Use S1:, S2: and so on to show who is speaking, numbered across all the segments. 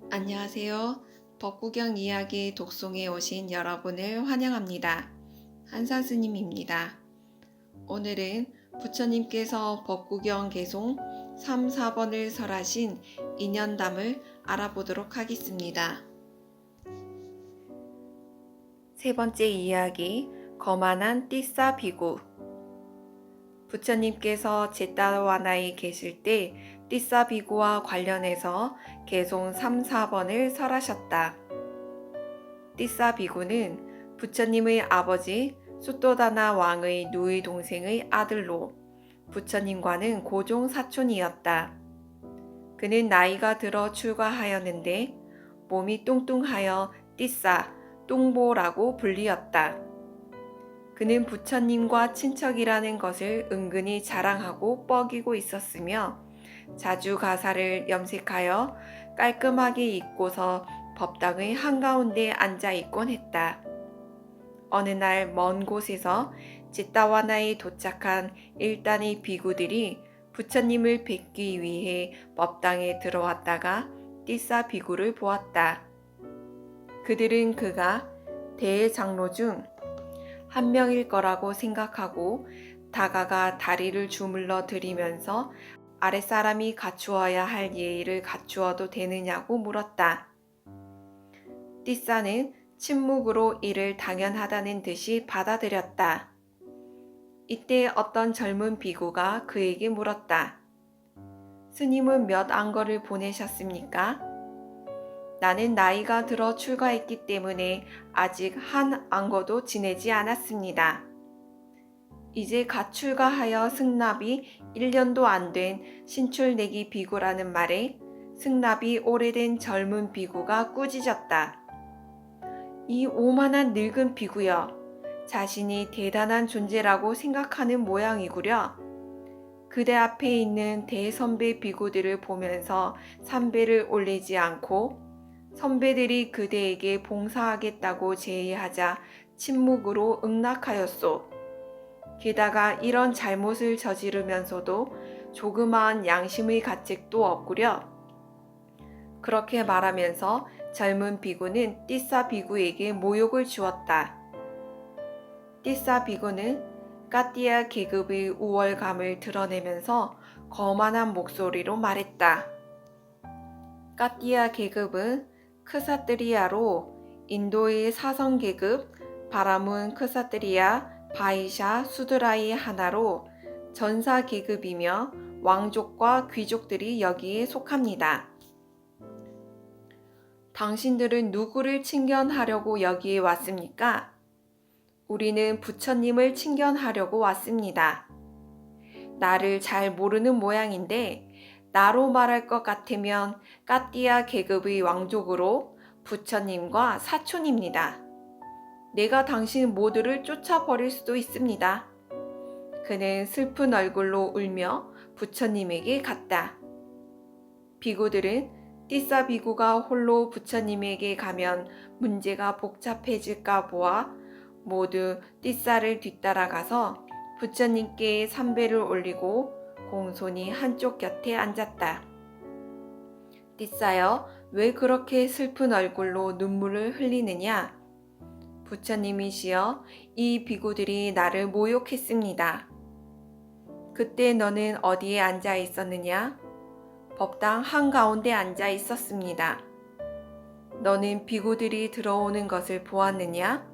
S1: 안녕하세요. 법구경 이야기 독송에 오신 여러분을 환영합니다. 한산 스님입니다. 오늘은 부처님께서 법구경 개송 3, 4번을 설하신 인연담을 알아보도록 하겠습니다. 세 번째 이야기, 거만한 띠싸 비구. 부처님께서 제타와나에 계실 때 띠싸 비구와 관련해서 개송 3, 4번을 설하셨다. 띠싸 비구는 부처님의 아버지 수토다나 왕의 누이 동생의 아들로 부처님과는 고종 사촌이었다. 그는 나이가 들어 출가하였는데 몸이 뚱뚱하여 띠싸, 뚱보라고 불리었다. 그는 부처님과 친척이라는 것을 은근히 자랑하고 뻐기고 있었으며 자주 가사를 염색하여 깔끔하게 입고서 법당의 한가운데 앉아 있곤 했다. 어느 날 먼 곳에서 제타와나에 도착한 일단의 비구들이 부처님을 뵙기 위해 법당에 들어왔다가 띠싸 비구를 보았다. 그들은 그가 대장로 중 한 명일 거라고 생각하고 다가가 다리를 주물러 드리면서 아랫사람이 갖추어야 할 예의를 갖추어도 되느냐고 물었다. 띠싸는 침묵으로 이를 당연하다는 듯이 받아들였다. 이때 어떤 젊은 비구가 그에게 물었다. 스님은 몇 안거를 보내셨습니까? 나는 나이가 들어 출가했기 때문에 아직 한 안거도 지내지 않았습니다. 이제 갓 출가하여 승납이 1년도 안 된 신출내기 비구라는 말에 승납이 오래된 젊은 비구가 꾸짖었다. 이 오만한 늙은 비구여, 자신이 대단한 존재라고 생각하는 모양이구려. 그대 앞에 있는 대선배 비구들을 보면서 삼배를 올리지 않고 선배들이 그대에게 봉사하겠다고 제의하자 침묵으로 응낙하였소. 게다가 이런 잘못을 저지르면서도 조그마한 양심의 가책도 없구려. 그렇게 말하면서 젊은 비구는 띠싸 비구에게 모욕을 주었다. 띠싸 비구는 까띠아 계급의 우월감을 드러내면서 거만한 목소리로 말했다. 까띠아 계급은 크사트리아로 인도의 사성 계급 바라문 크사트리아 바이샤 수드라의 하나로 전사 계급이며 왕족과 귀족들이 여기에 속합니다. 당신들은 누구를 칭견하려고 여기에 왔습니까? 우리는 부처님을 칭견하려고 왔습니다. 나를 잘 모르는 모양인데 나로 말할 것 같으면 까띠아 계급의 왕족으로 부처님과 사촌입니다. 내가 당신 모두를 쫓아버릴 수도 있습니다. 그는 슬픈 얼굴로 울며 부처님에게 갔다. 비구들은 띠싸 비구가 홀로 부처님에게 가면 문제가 복잡해질까 보아 모두 띠싸를 뒤따라가서 부처님께 삼배를 올리고 공손히 한쪽 곁에 앉았다. 띠싸여, 왜 그렇게 슬픈 얼굴로 눈물을 흘리느냐? 부처님이시여, 이 비구들이 나를 모욕했습니다. 그때 너는 어디에 앉아 있었느냐? 법당 한가운데 앉아 있었습니다. 너는 비구들이 들어오는 것을 보았느냐?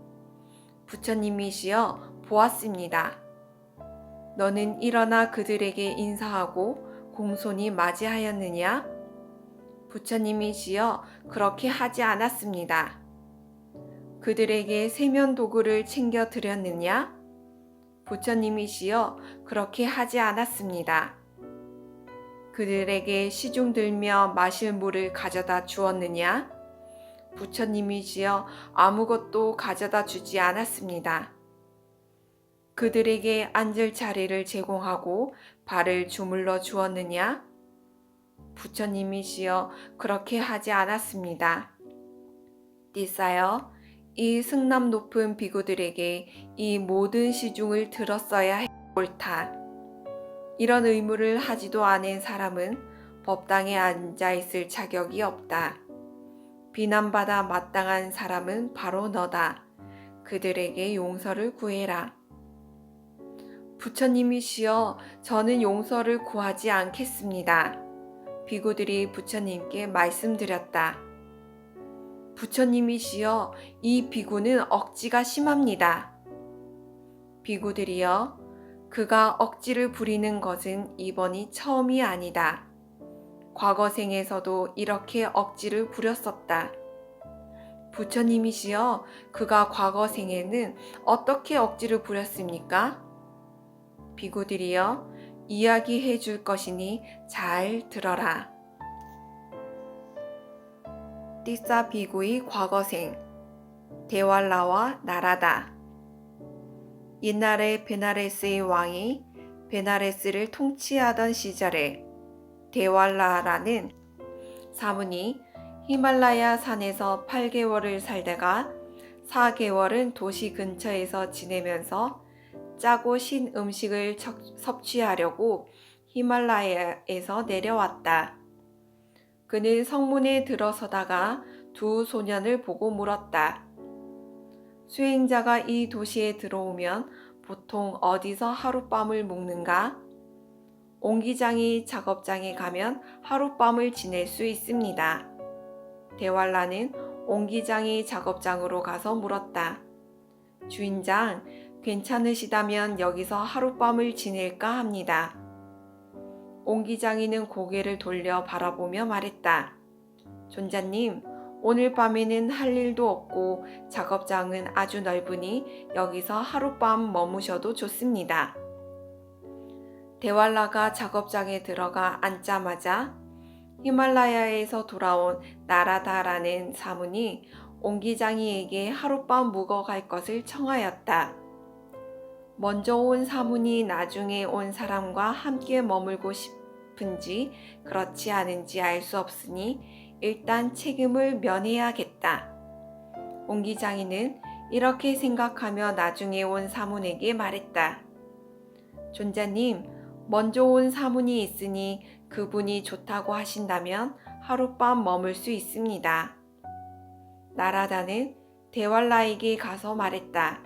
S1: 부처님이시여, 보았습니다. 너는 일어나 그들에게 인사하고 공손히 맞이하였느냐? 부처님이시여, 그렇게 하지 않았습니다. 그들에게 세면 도구를 챙겨 드렸느냐? 부처님이시여, 그렇게 하지 않았습니다. 그들에게 시중 들며 마실 물을 가져다 주었느냐? 부처님이시여, 아무것도 가져다 주지 않았습니다. 그들에게 앉을 자리를 제공하고 발을 주물러 주었느냐? 부처님이시여, 그렇게 하지 않았습니다. 띠싸여, 이 승남 높은 비구들에게 이 모든 시중을 들었어야 해 옳다. 이런 의무를 하지도 않은 사람은 법당에 앉아 있을 자격이 없다. 비난받아 마땅한 사람은 바로 너다. 그들에게 용서를 구해라. 부처님이시여, 저는 용서를 구하지 않겠습니다. 비구들이 부처님께 말씀드렸다. 부처님이시여, 이 비구는 억지가 심합니다. 비구들이여, 그가 억지를 부리는 것은 이번이 처음이 아니다. 과거 생에서도 이렇게 억지를 부렸었다. 부처님이시여, 그가 과거 생에는 어떻게 억지를 부렸습니까? 비구들이여, 이야기해 줄 것이니 잘 들어라. 띠싸 비구의 과거생, 데왈라와 나라다. 옛날에 베나레스의 왕이 베나레스를 통치하던 시절에 데왈라라는 사문이 히말라야 산에서 8개월을 살다가 4개월은 도시 근처에서 지내면서 짜고 신 음식을 섭취하려고 히말라야에서 내려왔다. 그는 성문에 들어서다가 두 소년을 보고 물었다. 수행자가 이 도시에 들어오면 보통 어디서 하룻밤을 묵는가? 옹기장이 작업장에 가면 하룻밤을 지낼 수 있습니다. 데왈라는 옹기장이 작업장으로 가서 물었다. 주인장, 괜찮으시다면 여기서 하룻밤을 지낼까 합니다. 옹기장이는 고개를 돌려 바라보며 말했다. 존자님, 오늘 밤에는 할 일도 없고 작업장은 아주 넓으니 여기서 하룻밤 머무셔도 좋습니다. 데왈라가 작업장에 들어가 앉자마자 히말라야에서 돌아온 나라다라는 사문이 옹기장이에게 하룻밤 묵어갈 것을 청하였다. 먼저 온 사문이 나중에 온 사람과 함께 머물고 싶은지 그렇지 않은지 알 수 없으니 일단 책임을 면해야겠다. 옹기장이는 이렇게 생각하며 나중에 온 사문에게 말했다. 존자님, 먼저 온 사문이 있으니 그분이 좋다고 하신다면 하룻밤 머물 수 있습니다. 나라다는 데왈라에게 가서 말했다.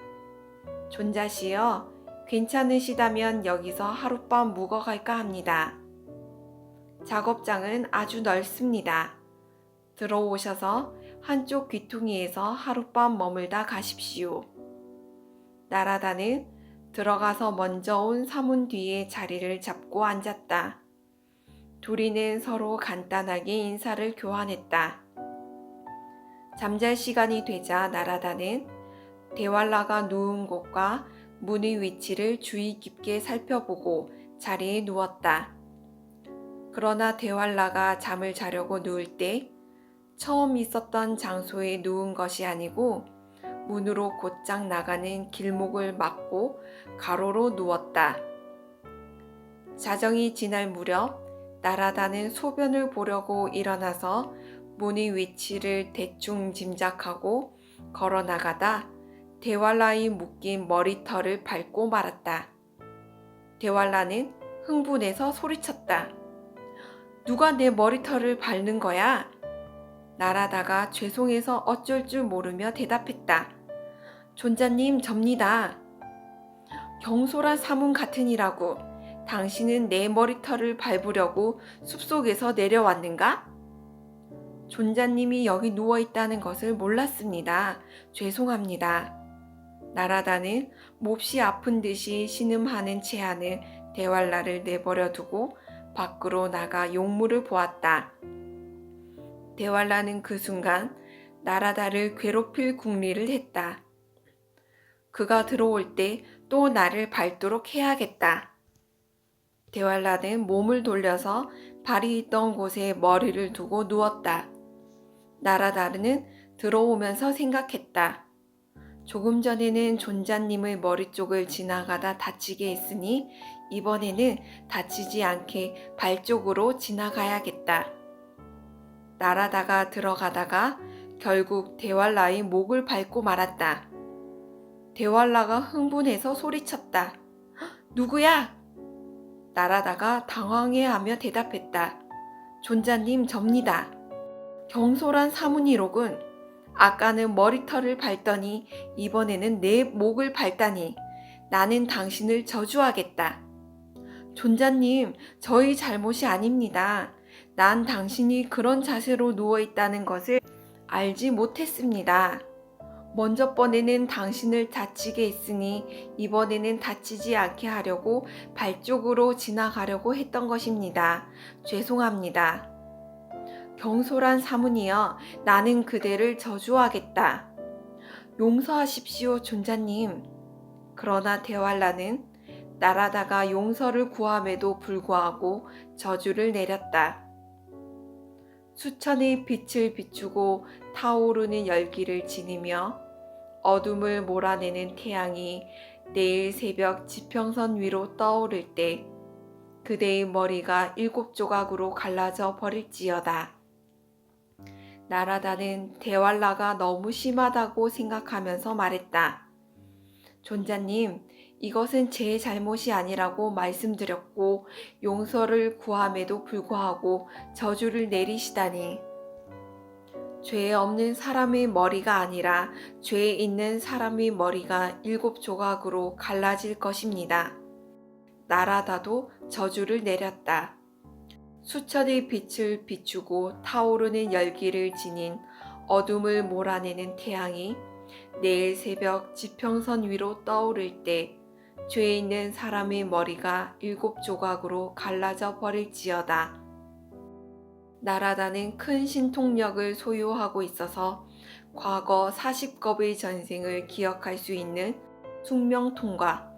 S1: 존자시여, 괜찮으시다면 여기서 하룻밤 묵어갈까 합니다. 작업장은 아주 넓습니다. 들어오셔서 한쪽 귀퉁이에서 하룻밤 머물다 가십시오. 나라다는 들어가서 먼저 온 사문 뒤에 자리를 잡고 앉았다. 둘이는 서로 간단하게 인사를 교환했다. 잠잘 시간이 되자 나라다는 데왈라가 누운 곳과 문의 위치를 주의 깊게 살펴보고 자리에 누웠다. 그러나 데왈라가 잠을 자려고 누울 때 처음 있었던 장소에 누운 것이 아니고 문으로 곧장 나가는 길목을 막고 가로로 누웠다. 자정이 지날 무렵 나라다는 소변을 보려고 일어나서 문의 위치를 대충 짐작하고 걸어 나가다 데왈라의 묶인 머리털을 밟고 말았다. 데왈라는 흥분해서 소리쳤다. 누가 내 머리털을 밟는 거야? 나라다가 죄송해서 어쩔 줄 모르며 대답했다. 존자님, 접니다. 경솔한 사문 같으니라고. 당신은 내 머리털을 밟으려고 숲속에서 내려왔는가? 존자님이 여기 누워있다는 것을 몰랐습니다. 죄송합니다. 나라다는 몹시 아픈 듯이 신음하는 채하는 데왈라를 내버려 두고 밖으로 나가 용물을 보았다. 데왈라는 그 순간 나라다를 괴롭힐 궁리를 했다. 그가 들어올 때 또 나를 밟도록 해야겠다. 데왈라는 몸을 돌려서 발이 있던 곳에 머리를 두고 누웠다. 나라다르는 들어오면서 생각했다. 조금 전에는 존자님의 머리 쪽을 지나가다 다치게 했으니 이번에는 다치지 않게 발 쪽으로 지나가야겠다. 나라다가 들어가다가 결국 데왈라의 목을 밟고 말았다. 데왈라가 흥분해서 소리쳤다. 누구야? 나라다가 당황해하며 대답했다. 존자님, 접니다. 경솔한 사문이로군. 아까는 머리털을 밟더니 이번에는 내 목을 밟다니. 나는 당신을 저주하겠다. 존자님, 저희 잘못이 아닙니다. 난 당신이 그런 자세로 누워있다는 것을 알지 못했습니다. 먼저 번에는 당신을 다치게 했으니 이번에는 다치지 않게 하려고 발 쪽으로 지나가려고 했던 것입니다. 죄송합니다. 경솔한 사문이여, 나는 그대를 저주하겠다. 용서하십시오, 존자님. 그러나 데왈라는 나라다가 용서를 구함에도 불구하고 저주를 내렸다. 수천의 빛을 비추고 타오르는 열기를 지니며 어둠을 몰아내는 태양이 내일 새벽 지평선 위로 떠오를 때 그대의 머리가 7조각으로 갈라져 버릴지어다. 나라다는 데왈라가 너무 심하다고 생각하면서 말했다. 존자님, 이것은 제 잘못이 아니라고 말씀드렸고 용서를 구함에도 불구하고 저주를 내리시다니. 죄 없는 사람의 머리가 아니라 죄 있는 사람의 머리가 7조각으로 갈라질 것입니다. 나라다도 저주를 내렸다. 수천의 빛을 비추고 타오르는 열기를 지닌 어둠을 몰아내는 태양이 내일 새벽 지평선 위로 떠오를 때 죄 있는 사람의 머리가 7조각으로 갈라져 버릴지어다. 나라다는 큰 신통력을 소유하고 있어서 과거 40겁의 전생을 기억할 수 있는 숙명통과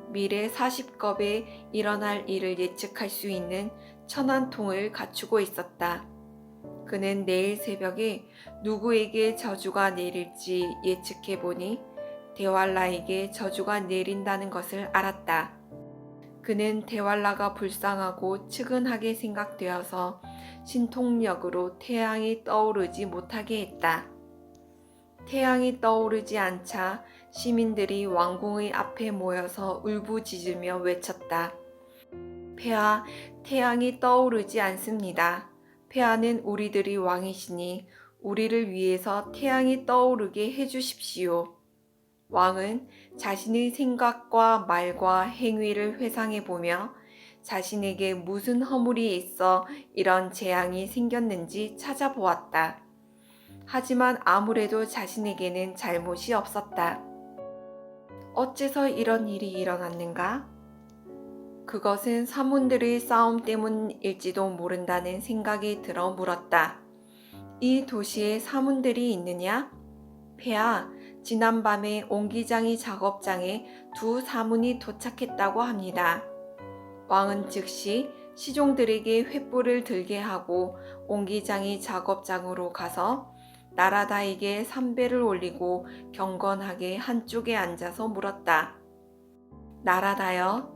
S1: 미래 40겁에 일어날 일을 예측할 수 있는 천안통을 갖추고 있었다. 그는 내일 새벽에 누구에게 저주가 내릴지 예측해보니 데왈라에게 저주가 내린다는 것을 알았다. 그는 데왈라가 불쌍하고 측은하게 생각되어서 신통력으로 태양이 떠오르지 못하게 했다. 태양이 떠오르지 않자 시민들이 왕궁의 앞에 모여서 울부짖으며 외쳤다. 폐하, 태양이 떠오르지 않습니다. 폐하는 우리들의 왕이시니 우리를 위해서 태양이 떠오르게 해주십시오. 왕은 자신의 생각과 말과 행위를 회상해보며 자신에게 무슨 허물이 있어 이런 재앙이 생겼는지 찾아보았다. 하지만 아무래도 자신에게는 잘못이 없었다. 어째서 이런 일이 일어났는가? 그것은 사문들의 싸움 때문일지도 모른다는 생각이 들어 물었다. 이 도시에 사문들이 있느냐? 폐하, 지난밤에 옹기장이 작업장에 2 사문이 도착했다고 합니다. 왕은 즉시 시종들에게 횃불을 들게 하고 옹기장이 작업장으로 가서 나라다에게 삼배를 올리고 경건하게 한쪽에 앉아서 물었다. 나라다여,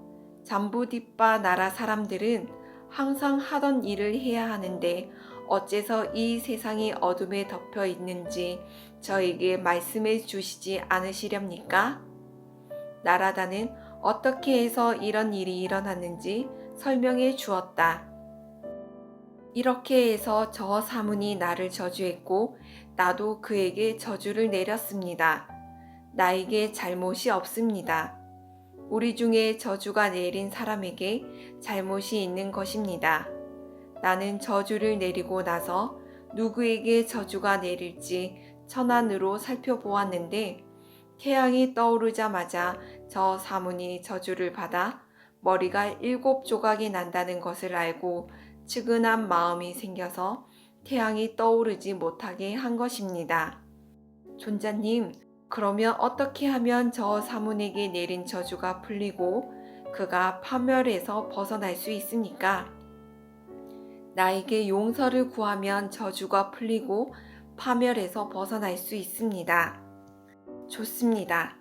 S1: 잠부디빠 나라 사람들은 항상 하던 일을 해야 하는데 어째서 이 세상이 어둠에 덮여 있는지 저에게 말씀해 주시지 않으시렵니까? 나라다는 어떻게 해서 이런 일이 일어났는지 설명해 주었다. 이렇게 해서 저 사문이 나를 저주했고 나도 그에게 저주를 내렸습니다. 나에게 잘못이 없습니다. 우리 중에 저주가 내린 사람에게 잘못이 있는 것입니다. 나는 저주를 내리고 나서 누구에게 저주가 내릴지 천안으로 살펴보았는데 태양이 떠오르자마자 저 사문이 저주를 받아 머리가 7조각이 난다는 것을 알고 측은한 마음이 생겨서 태양이 떠오르지 못하게 한 것입니다. 존자님, 그러면 어떻게 하면 저 사문에게 내린 저주가 풀리고 그가 파멸에서 벗어날 수 있습니까? 나에게 용서를 구하면 저주가 풀리고 파멸에서 벗어날 수 있습니다. 좋습니다.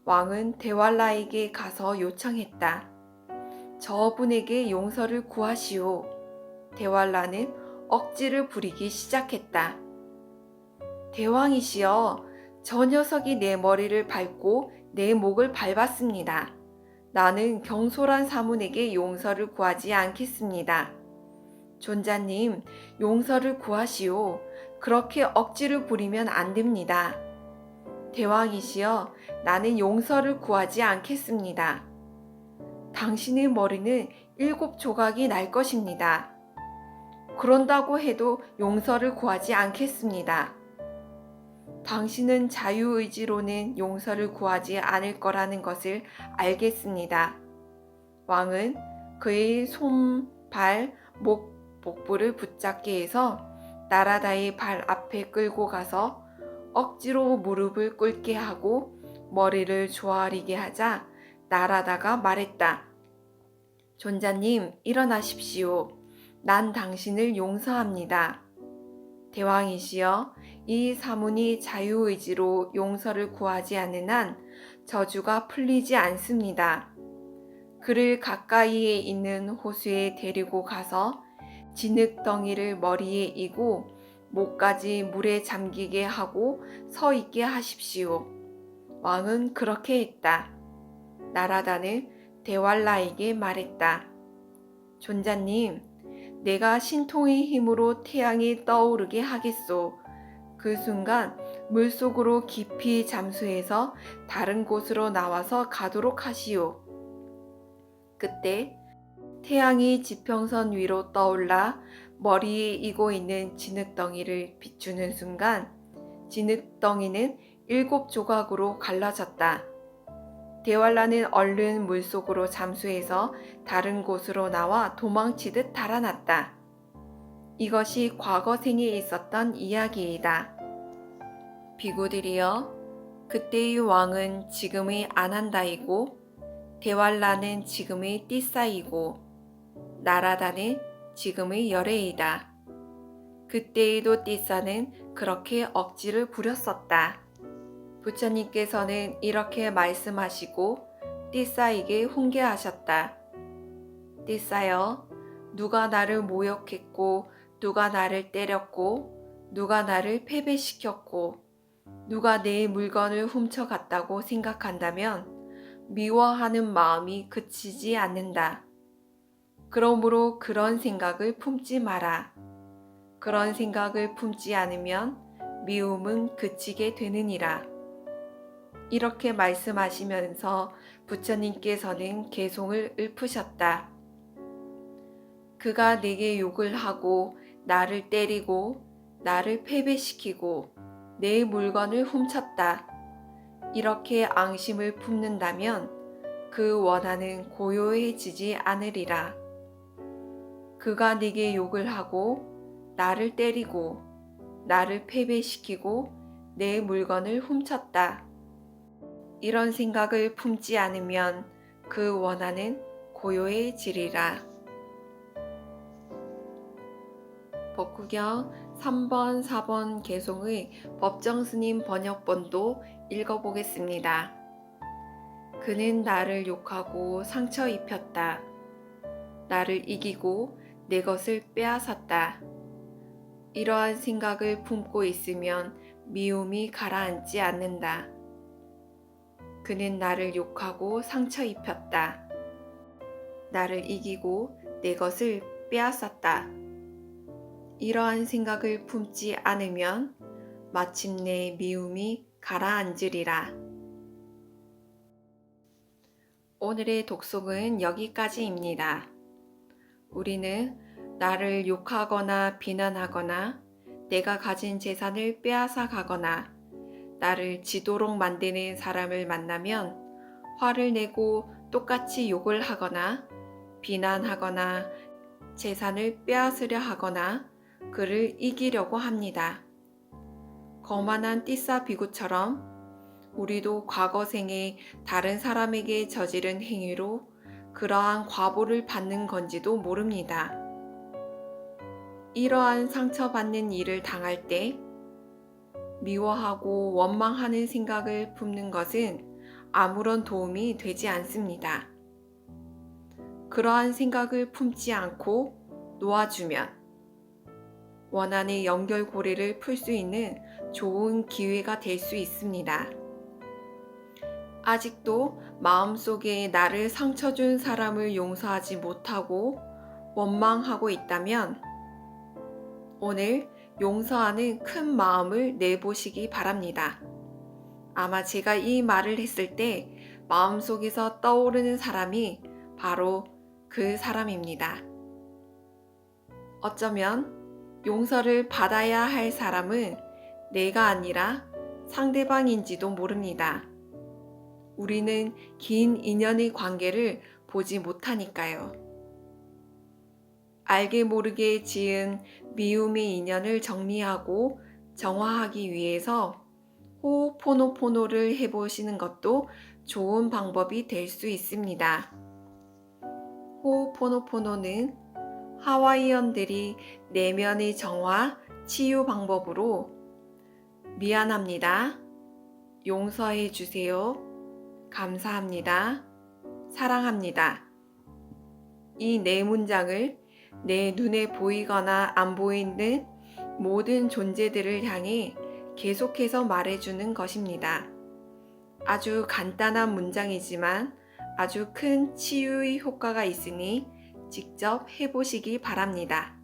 S1: 왕은 데왈라에게 가서 요청했다. 저분에게 용서를 구하시오. 데왈라는 억지를 부리기 시작했다. 대왕이시여, 저 녀석이 내 머리를 밟고 내 목을 밟았습니다. 나는 경솔한 사문에게 용서를 구하지 않겠습니다. 존자님, 용서를 구하시오. 그렇게 억지를 부리면 안 됩니다. 대왕이시여, 나는 용서를 구하지 않겠습니다. 당신의 머리는 7조각이 날 것입니다. 그런다고 해도 용서를 구하지 않겠습니다. 당신은 자유의지로는 용서를 구하지 않을 거라는 것을 알겠습니다. 왕은 그의 손, 발, 복부를 붙잡게 해서 나라다의 발 앞에 끌고 가서 억지로 무릎을 꿇게 하고 머리를 조아리게 하자 나라다가 말했다. 존자님, 일어나십시오. 난 당신을 용서합니다. 대왕이시여, 이 사문이 자유의지로 용서를 구하지 않는 한 저주가 풀리지 않습니다. 그를 가까이에 있는 호수에 데리고 가서 진흙덩이를 머리에 이고 목까지 물에 잠기게 하고 서 있게 하십시오. 왕은 그렇게 했다. 나라다는 데왈라에게 말했다. 존자님, 내가 신통의 힘으로 태양이 떠오르게 하겠소. 그 순간 물속으로 깊이 잠수해서 다른 곳으로 나와서 가도록 하시오. 그때 태양이 지평선 위로 떠올라 머리에 이고 있는 진흙덩이를 비추는 순간 진흙덩이는 7조각으로 갈라졌다. 데왈라는 얼른 물속으로 잠수해서 다른 곳으로 나와 도망치듯 달아났다. 이것이 과거 생에 있었던 이야기이다. 비구들이여, 그때의 왕은 지금의 아난다이고 데왈라는 지금의 띠사이고 나라다는 지금의 여레이다. 그때에도 띠사는 그렇게 억지를 부렸었다. 부처님께서는 이렇게 말씀하시고 띠사에게 훈계하셨다. 띠사여, 누가 나를 모욕했고 누가 나를 때렸고 누가 나를 패배시켰고 누가 내 물건을 훔쳐갔다고 생각한다면 미워하는 마음이 그치지 않는다. 그러므로 그런 생각을 품지 마라. 그런 생각을 품지 않으면 미움은 그치게 되느니라. 이렇게 말씀하시면서 부처님께서는 개송을 읊으셨다. 그가 내게 욕을 하고 나를 때리고 나를 패배시키고 내 물건을 훔쳤다. 이렇게 앙심을 품는다면 그 원한은 고요해지지 않으리라. 그가 네게 욕을 하고 나를 때리고 나를 패배시키고 내 물건을 훔쳤다. 이런 생각을 품지 않으면 그 원한은 고요해지리라. 법구경 3번, 4번 개송의 법정스님 번역본도 읽어보겠습니다. 그는 나를 욕하고 상처 입혔다. 나를 이기고 내 것을 빼앗았다. 이러한 생각을 품고 있으면 미움이 가라앉지 않는다. 그는 나를 욕하고 상처 입혔다. 나를 이기고 내 것을 빼앗았다. 이러한 생각을 품지 않으면 마침내 미움이 가라앉으리라. 오늘의 독송은 여기까지입니다. 우리는 나를 욕하거나 비난하거나 내가 가진 재산을 빼앗아 가거나 나를 지도록 만드는 사람을 만나면 화를 내고 똑같이 욕을 하거나 비난하거나 재산을 빼앗으려 하거나 그를 이기려고 합니다. 거만한 띠사 비구처럼 우리도 과거 생에 다른 사람에게 저지른 행위로 그러한 과보를 받는 건지도 모릅니다. 이러한 상처받는 일을 당할 때 미워하고 원망하는 생각을 품는 것은 아무런 도움이 되지 않습니다. 그러한 생각을 품지 않고 놓아주면 원한의 연결고리를 풀 수 있는 좋은 기회가 될 수 있습니다. 아직도 마음속에 나를 상처 준 사람을 용서하지 못하고 원망하고 있다면 오늘 용서하는 큰 마음을 내보시기 바랍니다. 아마 제가 이 말을 했을 때 마음속에서 떠오르는 사람이 바로 그 사람입니다. 어쩌면 용서를 받아야 할 사람은 내가 아니라 상대방인지도 모릅니다. 우리는 긴 인연의 관계를 보지 못하니까요. 알게 모르게 지은 미움의 인연을 정리하고 정화하기 위해서 호호포노포노를 해보시는 것도 좋은 방법이 될 수 있습니다. 호호포노포노는 하와이언들이 내면의 정화, 치유 방법으로 미안합니다. 용서해 주세요. 감사합니다. 사랑합니다. 이 네 문장을 내 눈에 보이거나 안 보이는 모든 존재들을 향해 계속해서 말해주는 것입니다. 아주 간단한 문장이지만 아주 큰 치유의 효과가 있으니 직접 해보시기 바랍니다.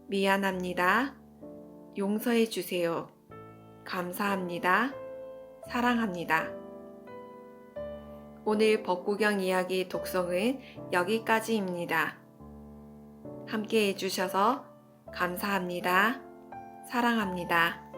S1: 미안합니다. 용서해 주세요. 감사합니다. 사랑합니다. 오늘 벚구경 이야기 독송은 여기까지입니다. 함께 해주셔서 감사합니다. 사랑합니다.